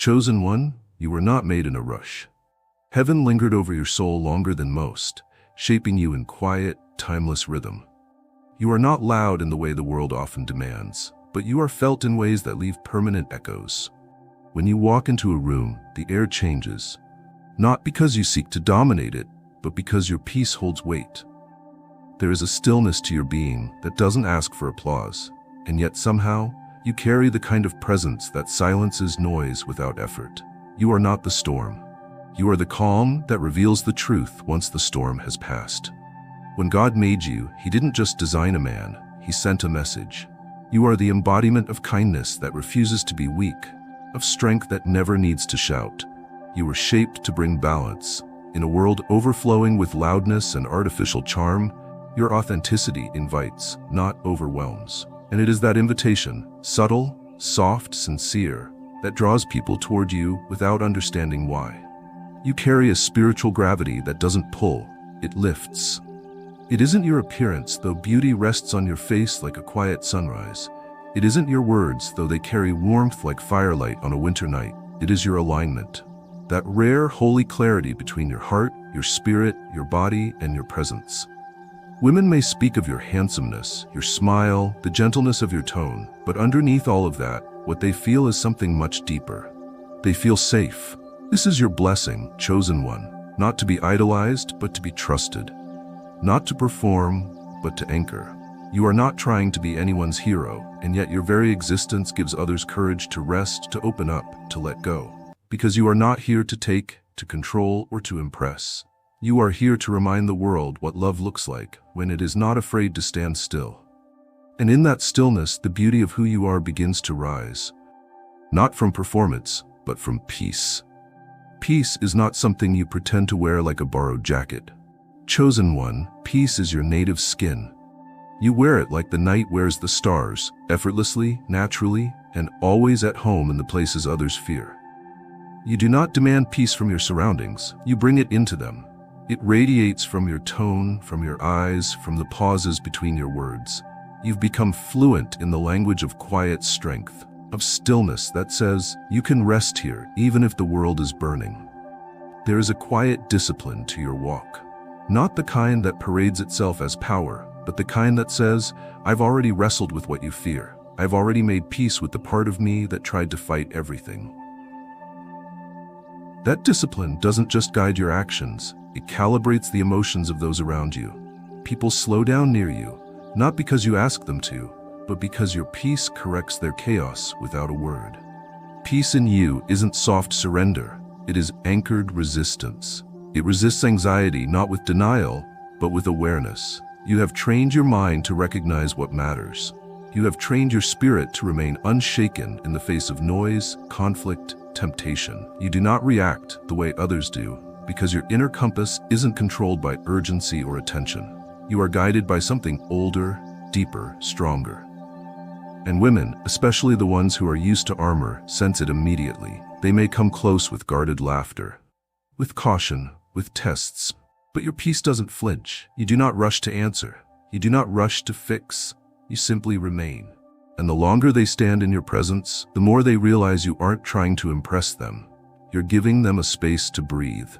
Chosen one, you were not made in a rush. Heaven lingered over your soul longer than most, shaping you in quiet, timeless rhythm. You are not loud in the way the world often demands, but you are felt in ways that leave permanent echoes. When you walk into a room, the air changes, not because you seek to dominate it, but because your peace holds weight. There is a stillness to your being that doesn't ask for applause, and yet somehow, you carry the kind of presence that silences noise without effort. You are not the storm. You are the calm that reveals the truth once the storm has passed. When God made you, He didn't just design a man, He sent a message. You are the embodiment of kindness that refuses to be weak, of strength that never needs to shout. You were shaped to bring balance. In a world overflowing with loudness and artificial charm, your authenticity invites, not overwhelms. And it is that invitation, subtle, soft, sincere, that draws people toward you without understanding why. You carry a spiritual gravity that doesn't pull, it lifts. It isn't your appearance, though beauty rests on your face like a quiet sunrise. It isn't your words, though they carry warmth like firelight on a winter night. It is your alignment. That rare, holy clarity between your heart, your spirit, your body, and your presence. Women may speak of your handsomeness, your smile, the gentleness of your tone, but underneath all of that, what they feel is something much deeper. They feel safe. This is your blessing, chosen one, not to be idolized, but to be trusted. Not to perform, but to anchor. You are not trying to be anyone's hero, and yet your very existence gives others courage to rest, to open up, to let go. Because you are not here to take, to control, or to impress. You are here to remind the world what love looks like when it is not afraid to stand still. And in that stillness, the beauty of who you are begins to rise. Not from performance, but from peace. Peace is not something you pretend to wear like a borrowed jacket. Chosen one, peace is your native skin. You wear it like the night wears the stars, effortlessly, naturally, and always at home in the places others fear. You do not demand peace from your surroundings, you bring it into them. It radiates from your tone, from your eyes, from the pauses between your words. You've become fluent in the language of quiet strength, of stillness that says, you can rest here even if the world is burning. There is a quiet discipline to your walk. Not the kind that parades itself as power, but the kind that says, I've already wrestled with what you fear. I've already made peace with the part of me that tried to fight everything. That discipline doesn't just guide your actions, it calibrates the emotions of those around you. People slow down near you, not because you ask them to, but because your peace corrects their chaos without a word. Peace in you isn't soft surrender, it is anchored resistance. It resists anxiety not with denial, but with awareness. You have trained your mind to recognize what matters. You have trained your spirit to remain unshaken in the face of noise, conflict, temptation. You do not react the way others do, because your inner compass isn't controlled by urgency or attention. You are guided by something older, deeper, stronger. And women, especially the ones who are used to armor, sense it immediately. They may come close with guarded laughter, with caution, with tests, but your peace doesn't flinch. You do not rush to answer. You do not rush to fix. You simply remain. And the longer they stand in your presence, the more they realize you aren't trying to impress them. You're giving them a space to breathe,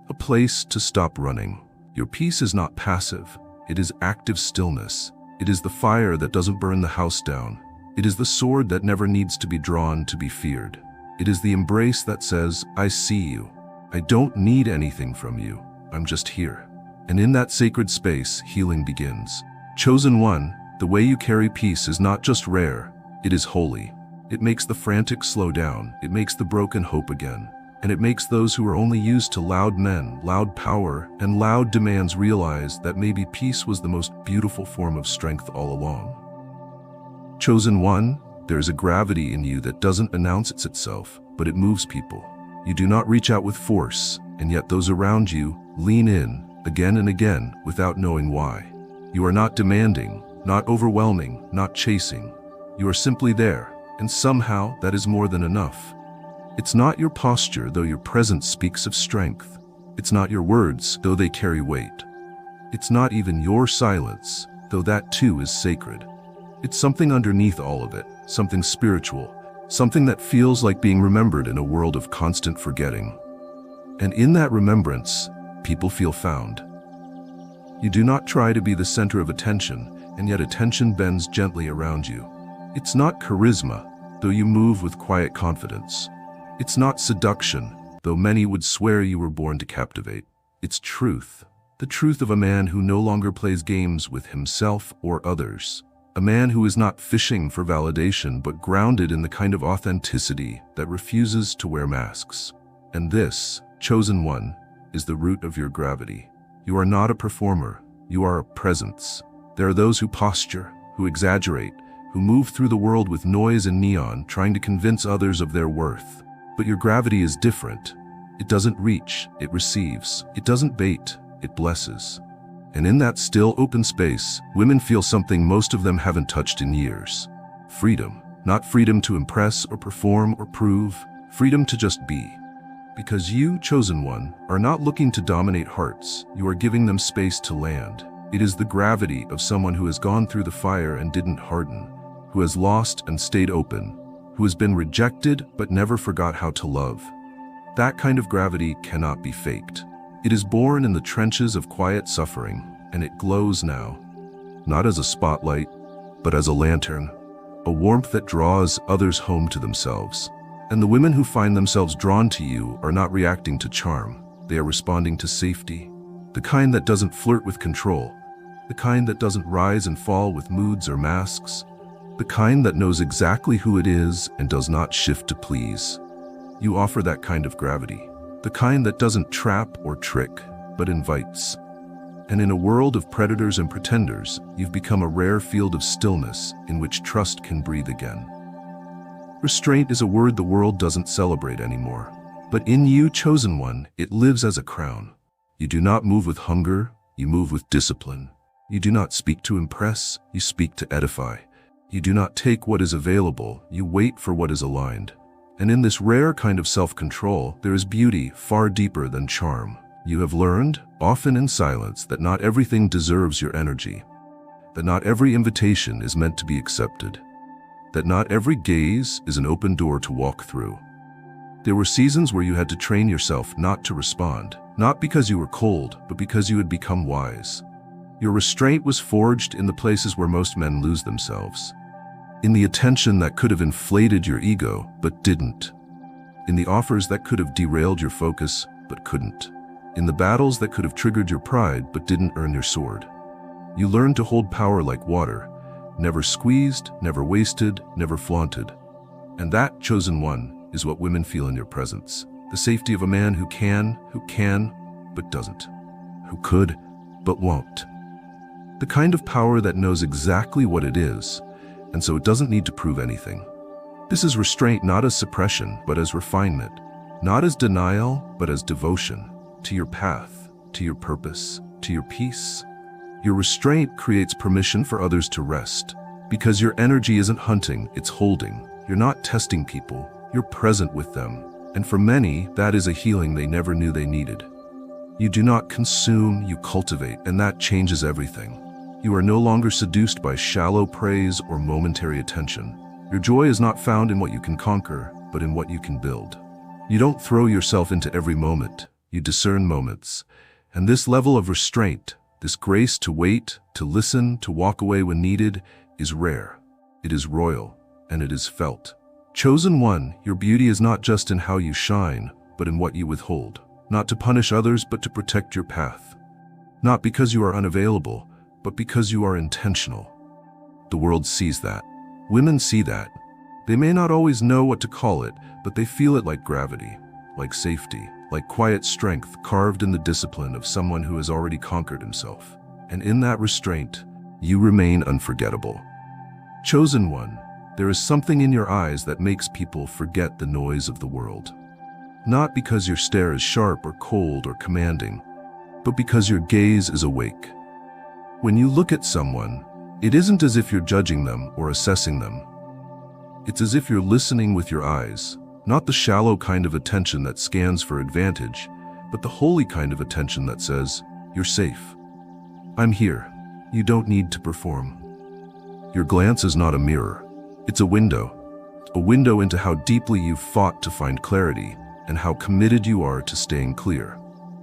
a place to stop running. Your peace is not passive. It is active stillness. It is the fire that doesn't burn the house down. It is the sword that never needs to be drawn to be feared. It is the embrace that says, I see you. I don't need anything from you. I'm just here. And in that sacred space, healing begins. Chosen one, the way you carry peace is not just rare, it is holy. It makes the frantic slow down, it makes the broken hope again, and it makes those who are only used to loud men, loud power, and loud demands realize that maybe peace was the most beautiful form of strength all along. Chosen one, there is a gravity in you that doesn't announce itself, but it moves people. You do not reach out with force, and yet those around you lean in again and again without knowing why. You are not demanding, not overwhelming, not chasing. You are simply there, and somehow that is more than enough. It's not your posture, though your presence speaks of strength. It's not your words, though they carry weight. It's not even your silence, though that too is sacred. It's something underneath all of it, something spiritual, something that feels like being remembered in a world of constant forgetting. And in that remembrance, people feel found. You do not try to be the center of attention, and yet attention bends gently around you. It's not charisma, though you move with quiet confidence. It's not seduction, though many would swear you were born to captivate. It's truth, the truth of a man who no longer plays games with himself or others. A man who is not fishing for validation but grounded in the kind of authenticity that refuses to wear masks. And this, chosen one, is the root of your gravity. You are not a performer, you are a presence. There are those who posture, who exaggerate, who move through the world with noise and neon, trying to convince others of their worth. But your gravity is different. It doesn't reach, it receives. It doesn't bait, it blesses. And in that still open space, women feel something most of them haven't touched in years. Freedom. Not freedom to impress or perform or prove, freedom to just be. Because you, chosen one, are not looking to dominate hearts, you are giving them space to land. It is the gravity of someone who has gone through the fire and didn't harden, who has lost and stayed open, who has been rejected but never forgot how to love. That kind of gravity cannot be faked. It is born in the trenches of quiet suffering, and it glows now, not as a spotlight, but as a lantern, a warmth that draws others home to themselves. And the women who find themselves drawn to you are not reacting to charm, they are responding to safety. The kind that doesn't flirt with control, the kind that doesn't rise and fall with moods or masks, the kind that knows exactly who it is and does not shift to please. You offer that kind of gravity, the kind that doesn't trap or trick, but invites. And in a world of predators and pretenders, you've become a rare field of stillness in which trust can breathe again. Restraint is a word the world doesn't celebrate anymore. But in you, chosen one, it lives as a crown. You do not move with hunger, you move with discipline. You do not speak to impress, you speak to edify. You do not take what is available, you wait for what is aligned. And in this rare kind of self-control, there is beauty far deeper than charm. You have learned, often in silence, that not everything deserves your energy, that not every invitation is meant to be accepted, that not every gaze is an open door to walk through. There were seasons where you had to train yourself not to respond, not because you were cold, but because you had become wise. Your restraint was forged in the places where most men lose themselves, in the attention that could have inflated your ego, but didn't, in the offers that could have derailed your focus, but couldn't, in the battles that could have triggered your pride, but didn't earn your sword. You learned to hold power like water, never squeezed, never wasted, never flaunted. And that, chosen one, is what women feel in your presence. The safety of a man who can, but doesn't. Who could, but won't. The kind of power that knows exactly what it is, and so it doesn't need to prove anything. This is restraint not as suppression, but as refinement. Not as denial, but as devotion. To your path, to your purpose, to your peace. Your restraint creates permission for others to rest, because your energy isn't hunting, it's holding. You're not testing people, you're present with them. And for many, that is a healing they never knew they needed. You do not consume, you cultivate, and that changes everything. You are no longer seduced by shallow praise or momentary attention. Your joy is not found in what you can conquer, but in what you can build. You don't throw yourself into every moment, you discern moments. And this level of restraint, this grace to wait, to listen, to walk away when needed, is rare. It is royal, and it is felt. Chosen one, your beauty is not just in how you shine, but in what you withhold. Not to punish others, but to protect your path. Not because you are unavailable, but because you are intentional. The world sees that. Women see that. They may not always know what to call it, but they feel it like gravity, like safety, like quiet strength carved in the discipline of someone who has already conquered himself. And in that restraint, you remain unforgettable. Chosen one, there is something in your eyes that makes people forget the noise of the world. Not because your stare is sharp or cold or commanding, but because your gaze is awake. When you look at someone, it isn't as if you're judging them or assessing them. It's as if you're listening with your eyes, not the shallow kind of attention that scans for advantage, but the holy kind of attention that says, "You're safe. I'm here. You don't need to perform." Your glance is not a mirror. It's a window. a window into how deeply you've fought to find clarity and how committed you are to staying clear.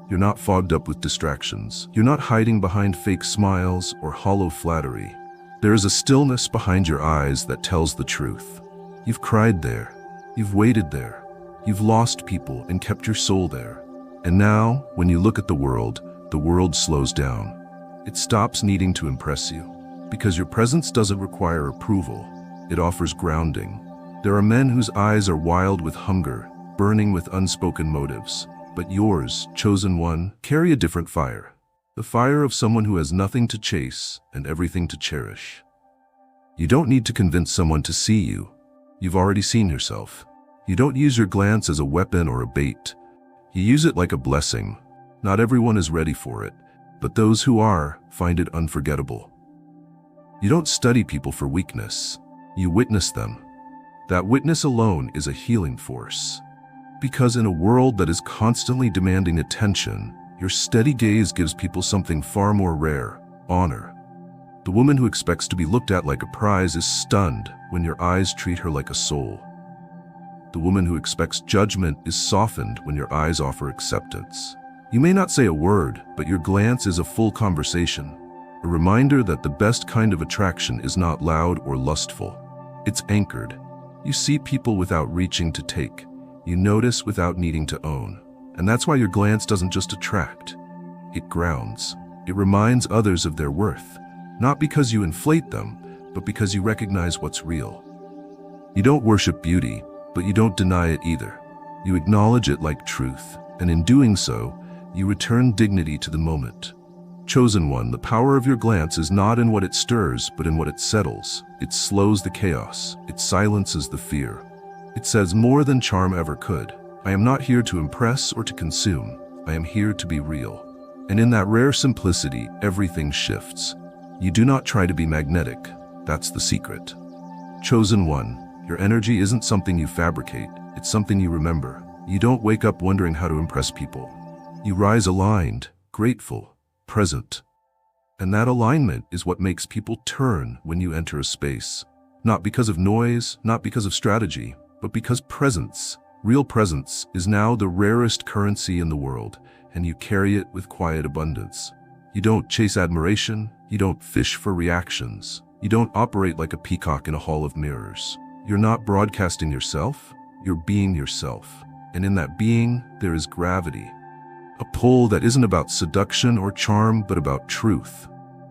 You're not fogged up with distractions. You're not hiding behind fake smiles or hollow flattery. There is a stillness behind your eyes that tells the truth. You've cried there. You've waited there. You've lost people and kept your soul there. And now, when you look at the world slows down. It stops needing to impress you, because your presence doesn't require approval. It offers grounding. There are men whose eyes are wild with hunger, burning with unspoken motives. But yours, chosen one, carry a different fire. The fire of someone who has nothing to chase and everything to cherish. You don't need to convince someone to see you. You've already seen yourself. You don't use your glance as a weapon or a bait. You use it like a blessing. Not everyone is ready for it, but those who are find it unforgettable. You don't study people for weakness. You witness them. That witness alone is a healing force. Because in a world that is constantly demanding attention, your steady gaze gives people something far more rare: honor. The woman who expects to be looked at like a prize is stunned when your eyes treat her like a soul. The woman who expects judgment is softened when your eyes offer acceptance. You may not say a word, but your glance is a full conversation, a reminder that the best kind of attraction is not loud or lustful. It's anchored. You see people without reaching to take. You notice without needing to own. And that's why your glance doesn't just attract. It grounds. It reminds others of their worth. Not because you inflate them, but because you recognize what's real. You don't worship beauty, but you don't deny it either. You acknowledge it like truth, and in doing so, you return dignity to the moment. Chosen one, the power of your glance is not in what it stirs, but in what it settles. It slows the chaos. It silences the fear. It says more than charm ever could. I am not here to impress or to consume. I am here to be real. And in that rare simplicity, everything shifts. You do not try to be magnetic. That's the secret. Chosen one, your energy isn't something you fabricate. It's something you remember. You don't wake up wondering how to impress people. You rise aligned, grateful, present. And that alignment is what makes people turn when you enter a space. Not because of noise, not because of strategy, but because presence, real presence, is now the rarest currency in the world, and you carry it with quiet abundance. You don't chase admiration. You don't fish for reactions. You don't operate like a peacock in a hall of mirrors. You're not broadcasting yourself. You're being yourself. And in that being, there is gravity. A pull that isn't about seduction or charm, but about truth.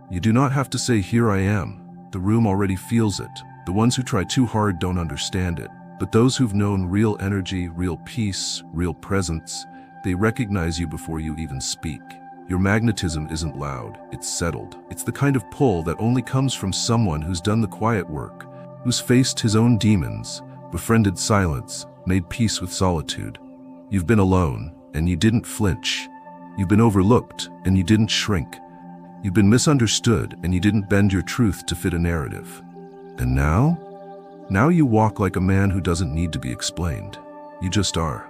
You do not have to say, "Here I am." The room already feels it. The ones who try too hard don't understand it. But those who've known real energy, real peace, real presence, they recognize you before you even speak. Your magnetism isn't loud, it's settled. It's the kind of pull that only comes from someone who's done the quiet work, who's faced his own demons, befriended silence, made peace with solitude. You've been alone, and you didn't flinch. You've been overlooked, and you didn't shrink. You've been misunderstood, and you didn't bend your truth to fit a narrative. And now? Now you walk like a man who doesn't need to be explained. You just are.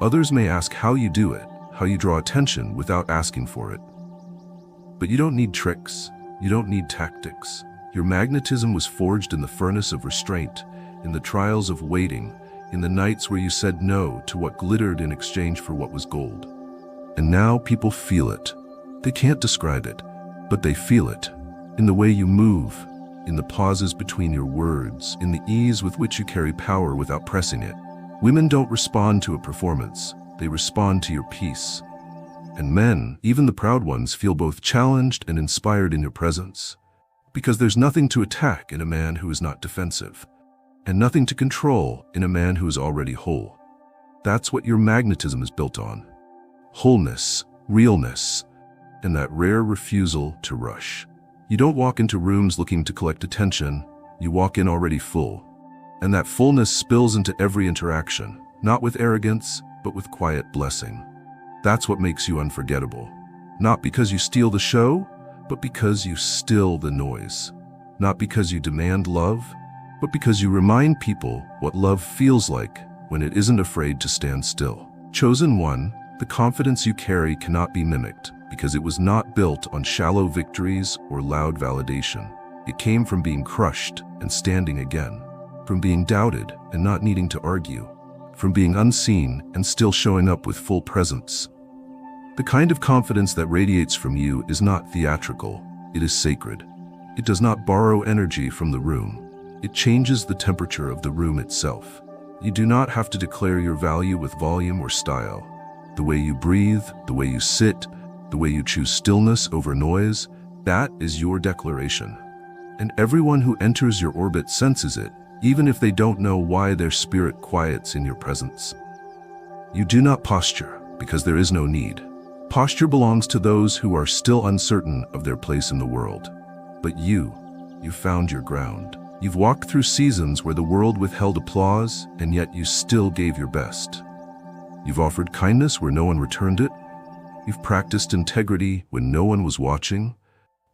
Others may ask how you do it, how you draw attention without asking for it. But you don't need tricks. You don't need tactics. Your magnetism was forged in the furnace of restraint, in the trials of waiting, in the nights where you said no to what glittered in exchange for what was gold. And now people feel it. They can't describe it, but they feel it. In the way you move, in the pauses between your words, in the ease with which you carry power without pressing it. Women don't respond to a performance. They respond to your peace. And men, even the proud ones, feel both challenged and inspired in your presence. Because there's nothing to attack in a man who is not defensive, and nothing to control in a man who is already whole. That's what your magnetism is built on. Wholeness, realness, and that rare refusal to rush. You don't walk into rooms looking to collect attention. You walk in already full. And that fullness spills into every interaction, not with arrogance, but with quiet blessing. That's what makes you unforgettable. Not because you steal the show, but because you still the noise. Not because you demand love, but because you remind people what love feels like when it isn't afraid to stand still. Chosen one, the confidence you carry cannot be mimicked because it was not built on shallow victories or loud validation. It came from being crushed and standing again. from being doubted and not needing to argue, from being unseen and still showing up with full presence. The kind of confidence that radiates from you is not theatrical, it is sacred. It does not borrow energy from the room. It changes the temperature of the room itself. You do not have to declare your value with volume or style. The way you breathe, the way you sit, the way you choose stillness over noise, that is your declaration. And everyone who enters your orbit senses it, even if they don't know why their spirit quiets in your presence. You do not posture, because there is no need. Posture belongs to those who are still uncertain of their place in the world. But you've found your ground. You've walked through seasons where the world withheld applause, and yet you still gave your best. You've offered kindness where no one returned it. You've practiced integrity when no one was watching.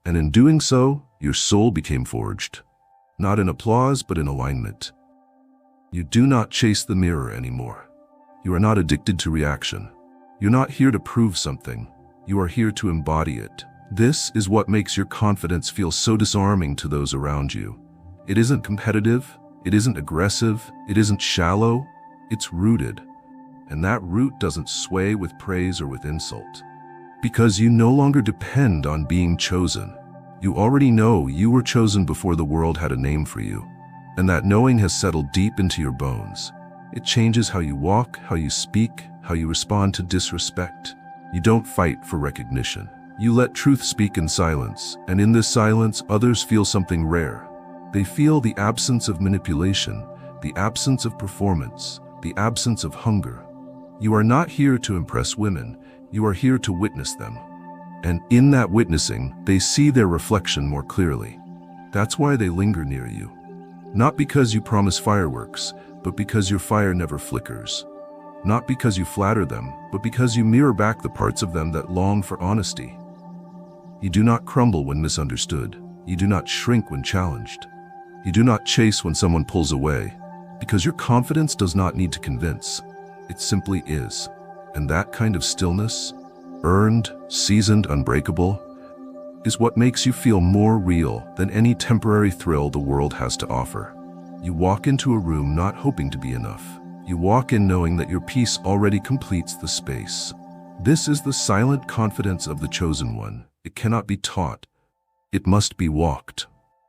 And in doing so, your soul became forged. Not in applause, but in alignment. You do not chase the mirror anymore. You are not addicted to reaction. You're not here to prove something. You are here to embody it. This is what makes your confidence feel so disarming to those around you. It isn't competitive, it isn't aggressive, it isn't shallow, it's rooted. And that root doesn't sway with praise or with insult. Because you no longer depend on being chosen. You already know you were chosen before the world had a name for you. And that knowing has settled deep into your bones. It changes how you walk, how you speak, how you respond to disrespect. You don't fight for recognition. You let truth speak in silence, and in this silence, others feel something rare. They feel the absence of manipulation, the absence of performance, the absence of hunger. You are not here to impress women, you are here to witness them. And in that witnessing, they see their reflection more clearly. That's why they linger near you. Not because you promise fireworks, but because your fire never flickers. Not because you flatter them, but because you mirror back the parts of them that long for honesty. You do not crumble when misunderstood. You do not shrink when challenged. You do not chase when someone pulls away, because your confidence does not need to convince. It simply is. And that kind of stillness, earned, seasoned, unbreakable, is what makes you feel more real than any temporary thrill the world has to offer. You walk into a room not hoping to be enough. You walk in knowing that your peace already completes the space. This is the silent confidence of the chosen one. It cannot be taught. It must be walked.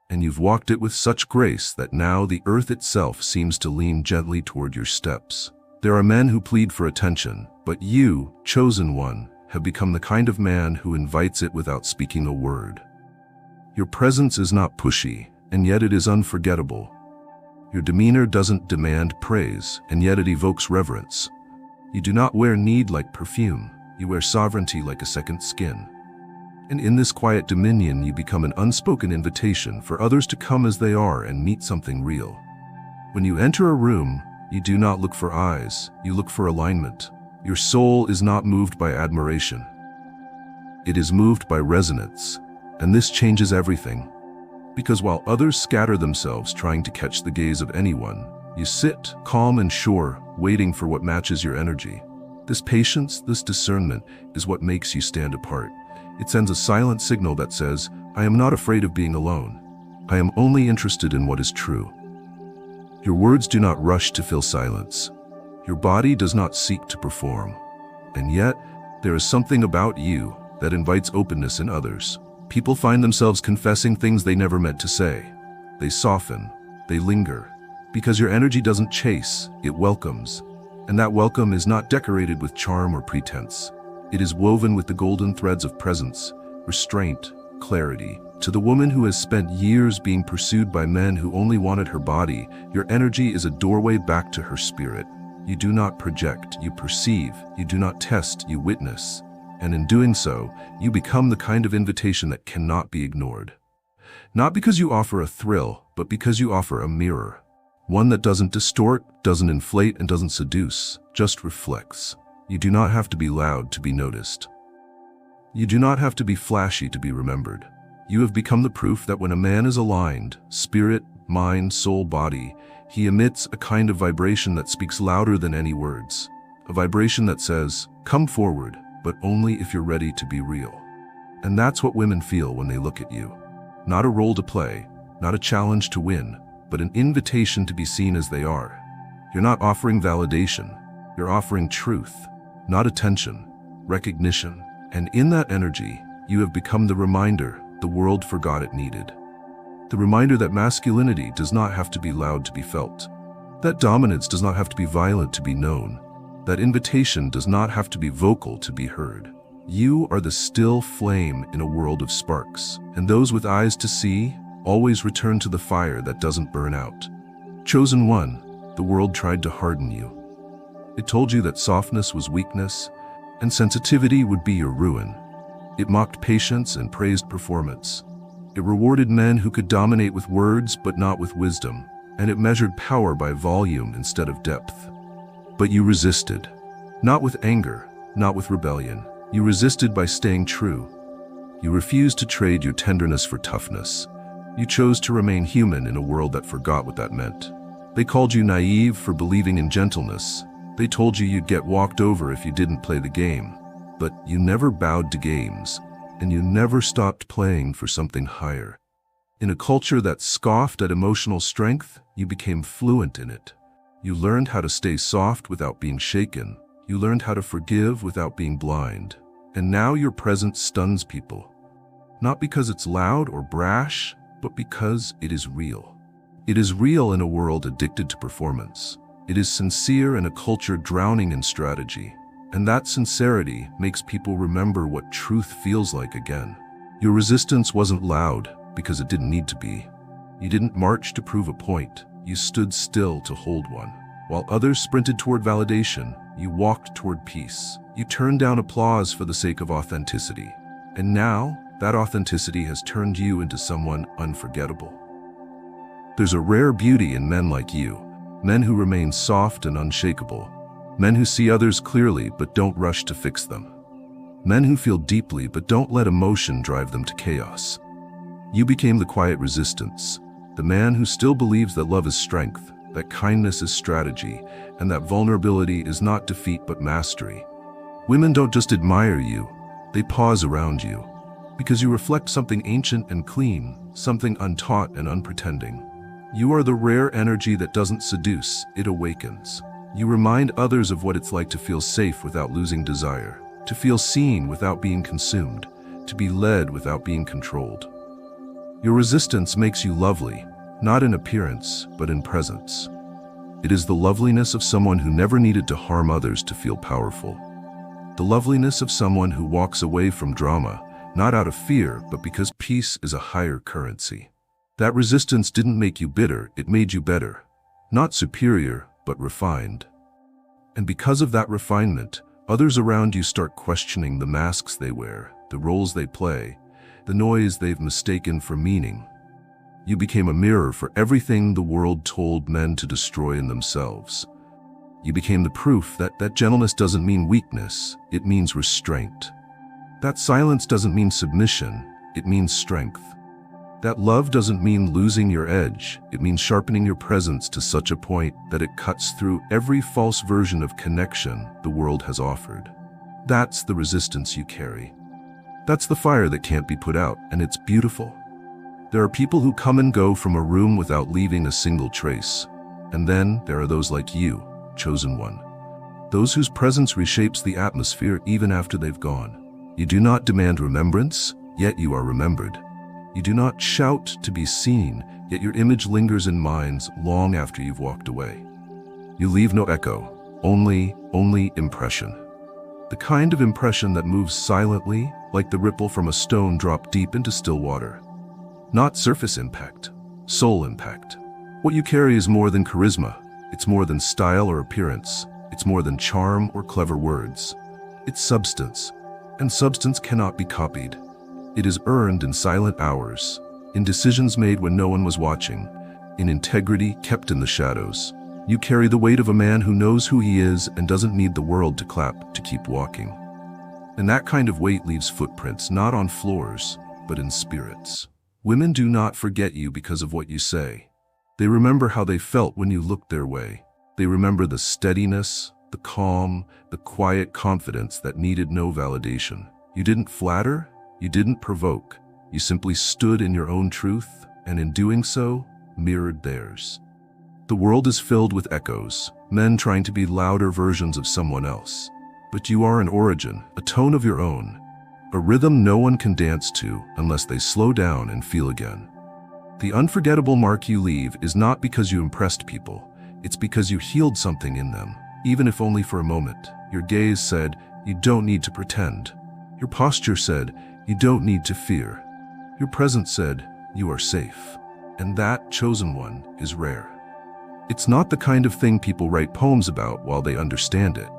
And you've walked it with such grace that now the earth itself seems to lean gently toward your steps. There are men who plead for attention, but you, chosen one, have become the kind of man who invites it without speaking a word. Your presence is not pushy, and yet it is unforgettable. Your demeanor doesn't demand praise, and yet it evokes reverence. You do not wear need like perfume, you wear sovereignty like a second skin. And in this quiet dominion, you become an unspoken invitation for others to come as they are and meet something real. When you enter a room, you do not look for eyes, you look for alignment. Your soul is not moved by admiration. It is moved by resonance, and this changes everything. Because while others scatter themselves trying to catch the gaze of anyone, you sit, calm and sure, waiting for what matches your energy. This patience, this discernment, is what makes you stand apart. It sends a silent signal that says, I am not afraid of being alone. I am only interested in what is true. Your words do not rush to fill silence. Your body does not seek to perform. And yet, there is something about you that invites openness in others. People find themselves confessing things they never meant to say. They soften, they linger, because your energy doesn't chase, it welcomes. And that welcome is not decorated with charm or pretense. It is woven with the golden threads of presence, restraint, clarity. To the woman who has spent years being pursued by men who only wanted her body, your energy is a doorway back to her spirit. You do not project, you perceive. You do not test, you witness. And in doing so, you become the kind of invitation that cannot be ignored. Not because you offer a thrill, but because you offer a mirror. One that doesn't distort, doesn't inflate, and doesn't seduce, just reflects. You do not have to be loud to be noticed. You do not have to be flashy to be remembered. You have become the proof that when a man is aligned, spirit, mind, soul, body, he emits a kind of vibration that speaks louder than any words. A vibration that says, come forward, but only if you're ready to be real. And that's what women feel when they look at you. Not a role to play, not a challenge to win, but an invitation to be seen as they are. You're not offering validation, you're offering truth, not attention, recognition. And in that energy, you have become the reminder the world forgot it needed. The reminder that masculinity does not have to be loud to be felt, that dominance does not have to be violent to be known, that invitation does not have to be vocal to be heard. You are the still flame in a world of sparks, and those with eyes to see always return to the fire that doesn't burn out. Chosen one, the world tried to harden you. It told you that softness was weakness, and sensitivity would be your ruin. It mocked patience and praised performance. It rewarded men who could dominate with words but not with wisdom, and it measured power by volume instead of depth. But you resisted. Not with anger, not with rebellion. You resisted by staying true. You refused to trade your tenderness for toughness. You chose to remain human in a world that forgot what that meant. They called you naive for believing in gentleness. They told you you'd get walked over if you didn't play the game. But you never bowed to games, and you never stopped playing for something higher. In a culture that scoffed at emotional strength, you became fluent in it. You learned how to stay soft without being shaken. You learned how to forgive without being blind. And now your presence stuns people. Not because it's loud or brash, but because it is real. It is real in a world addicted to performance. It is sincere in a culture drowning in strategy. And that sincerity makes people remember what truth feels like again. Your resistance wasn't loud because it didn't need to be. You didn't march to prove a point. You stood still to hold one. While others sprinted toward validation, you walked toward peace. You turned down applause for the sake of authenticity. And now, that authenticity has turned you into someone unforgettable. There's a rare beauty in men like you, men who remain soft and unshakable, men who see others clearly but don't rush to fix them, men who feel deeply but don't let emotion drive them to chaos. You became the quiet resistance, the man who still believes that love is strength, that kindness is strategy, and that vulnerability is not defeat but mastery. Women don't just admire you, they pause around you, because you reflect something ancient and clean, something untaught and unpretending. You are the rare energy that doesn't seduce, it awakens. You remind others of what it's like to feel safe without losing desire, to feel seen without being consumed, to be led without being controlled. Your resistance makes you lovely, not in appearance, but in presence. It is the loveliness of someone who never needed to harm others to feel powerful. The loveliness of someone who walks away from drama, not out of fear, but because peace is a higher currency. That resistance didn't make you bitter, it made you better. Not superior, but refined. And because of that refinement, others around you start questioning the masks they wear, the roles they play, the noise they've mistaken for meaning. You became a mirror for everything the world told men to destroy in themselves. You became the proof that gentleness doesn't mean weakness, it means restraint. That silence doesn't mean submission, it means strength. That love doesn't mean losing your edge, it means sharpening your presence to such a point that it cuts through every false version of connection the world has offered. That's the resistance you carry. That's the fire that can't be put out, and it's beautiful. There are people who come and go from a room without leaving a single trace. And then there are those like you, chosen one. Those whose presence reshapes the atmosphere even after they've gone. You do not demand remembrance, yet you are remembered. You do not shout to be seen, yet your image lingers in minds long after you've walked away. You leave no echo, only impression. The kind of impression that moves silently, like the ripple from a stone dropped deep into still water. Not surface impact, soul impact. What you carry is more than charisma. It's more than style or appearance. It's more than charm or clever words. It's substance, and substance cannot be copied. It is earned in silent hours, in decisions made when no one was watching, in integrity kept in the shadows. You carry the weight of a man who knows who he is and doesn't need the world to clap to keep walking. And that kind of weight leaves footprints not on floors, but in spirits. Women do not forget you because of what you say. They remember how they felt when you looked their way. They remember the steadiness, the calm, the quiet confidence that needed no validation. You didn't flatter, you didn't provoke. You simply stood in your own truth, and in doing so, mirrored theirs. The world is filled with echoes, men trying to be louder versions of someone else. But you are an origin, a tone of your own, a rhythm no one can dance to unless they slow down and feel again. The unforgettable mark you leave is not because you impressed people, it's because you healed something in them, even if only for a moment. Your gaze said, "You don't need to pretend." Your posture said, "You don't need to fear." Your presence said, "You are safe." And that chosen one is rare. It's not the kind of thing people write poems about while they understand it.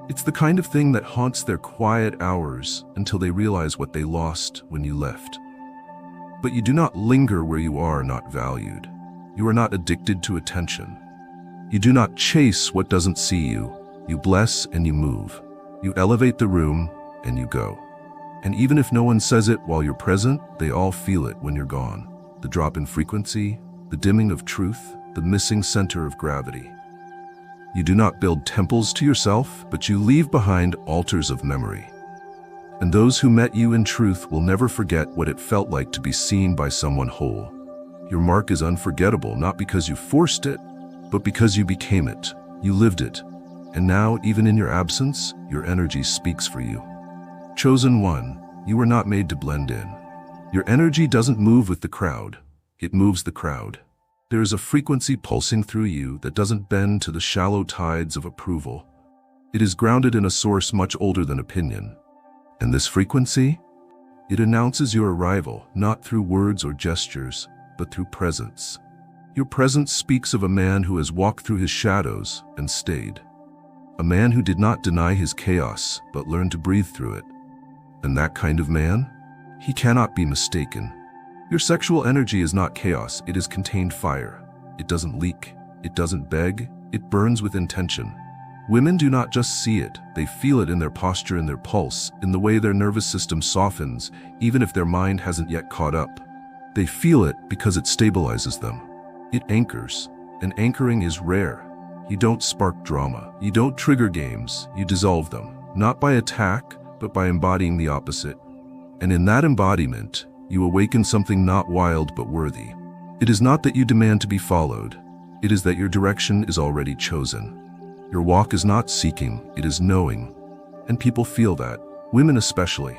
It's the kind of thing that haunts their quiet hours until they realize what they lost when you left. But you do not linger where you are not valued. You are not addicted to attention. You do not chase what doesn't see you. You bless and you move. You elevate the room and you go. And even if no one says it while you're present, they all feel it when you're gone. The drop in frequency, the dimming of truth, the missing center of gravity. You do not build temples to yourself, but you leave behind altars of memory. And those who met you in truth will never forget what it felt like to be seen by someone whole. Your mark is unforgettable, not because you forced it, but because you became it. You lived it. And now, even in your absence, your energy speaks for you. Chosen one, you were not made to blend in. Your energy doesn't move with the crowd. It moves the crowd. There is a frequency pulsing through you that doesn't bend to the shallow tides of approval. It is grounded in a source much older than opinion. And this frequency? It announces your arrival, not through words or gestures, but through presence. Your presence speaks of a man who has walked through his shadows and stayed. A man who did not deny his chaos, but learned to breathe through it. And that kind of man? He cannot be mistaken. Your sexual energy is not chaos, it is contained fire. It doesn't leak, it doesn't beg, it burns with intention. Women do not just see it, they feel it in their posture, in their pulse, in the way their nervous system softens, even if their mind hasn't yet caught up. They feel it because it stabilizes them. It anchors, and anchoring is rare. You don't spark drama, you don't trigger games, you dissolve them, not by attack, but by embodying the opposite. And in that embodiment, you awaken something not wild but worthy. It is not that you demand to be followed, it is that your direction is already chosen. Your walk is not seeking, it is knowing. And people feel that, women especially.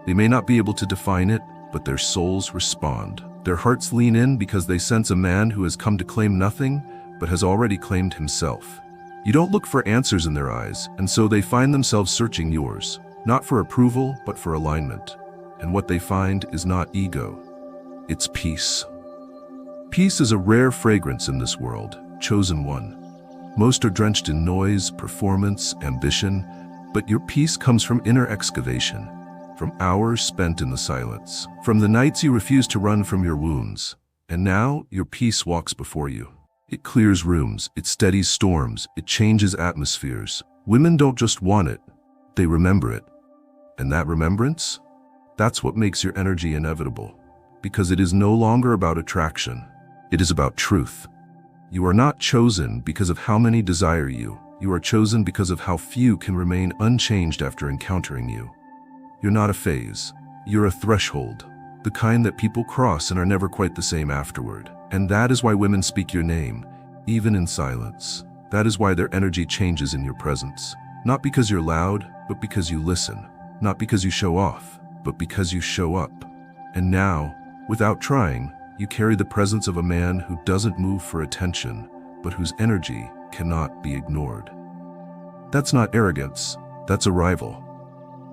They may not be able to define it, but their souls respond. Their hearts lean in because they sense a man who has come to claim nothing, but has already claimed himself. You don't look for answers in their eyes, and so they find themselves searching yours, not for approval, but for alignment. And what they find is not ego, it's peace. Peace is a rare fragrance in this world, chosen one. Most are drenched in noise, performance, ambition, but your peace comes from inner excavation, from hours spent in the silence, from the nights you refuse to run from your wounds. And now, your peace walks before you. It clears rooms, it steadies storms, it changes atmospheres. Women don't just want it, they remember it. And that remembrance? That's what makes your energy inevitable, because it is no longer about attraction. It is about truth. You are not chosen because of how many desire you. You are chosen because of how few can remain unchanged after encountering you. You're not a phase. You're a threshold, the kind that people cross and are never quite the same afterward. And that is why women speak your name, even in silence. That is why their energy changes in your presence. Not because you're loud, but because you listen. Not because you show off, but because you show up. And now, without trying, you carry the presence of a man who doesn't move for attention, but whose energy cannot be ignored. That's not arrogance, that's arrival.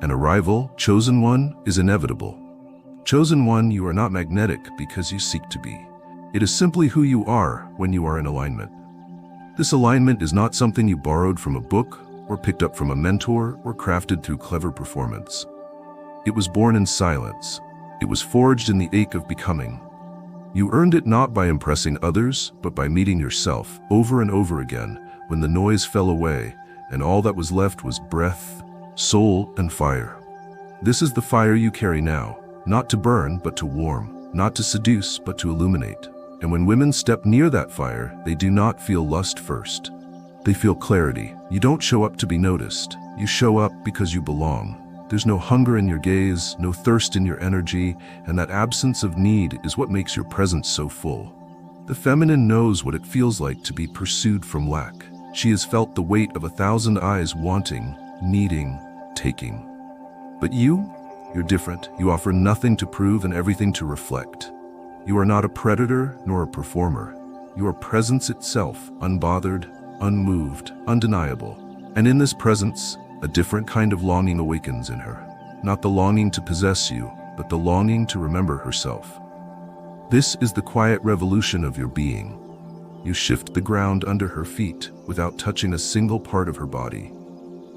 An arrival, chosen one, is inevitable. Chosen one, you are not magnetic because you seek to be. It is simply who you are when you are in alignment. This alignment is not something you borrowed from a book, or picked up from a mentor, or crafted through clever performance. It was born in silence. It was forged in the ache of becoming. You earned it not by impressing others, but by meeting yourself over and over again when the noise fell away and all that was left was breath, soul, and fire. This is the fire you carry now, not to burn, but to warm, not to seduce, but to illuminate. And when women step near that fire, they do not feel lust first. They feel clarity. You don't show up to be noticed. You show up because you belong. There's no hunger in your gaze, no thirst in your energy, and that absence of need is what makes your presence so full. The feminine knows what it feels like to be pursued from lack. She has felt the weight of 1,000 eyes wanting, needing, taking. But you're different. You offer nothing to prove and everything to reflect. You are not a predator nor a performer. You are presence itself, unbothered, unmoved, undeniable. And in this presence, a different kind of longing awakens in her. Not the longing to possess you, but the longing to remember herself. This is the quiet revolution of your being. You shift the ground under her feet without touching a single part of her body.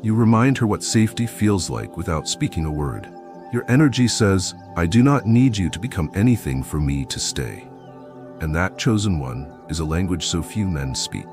You remind her what safety feels like without speaking a word. Your energy says, I do not need you to become anything for me to stay. And that chosen one is a language so few men speak.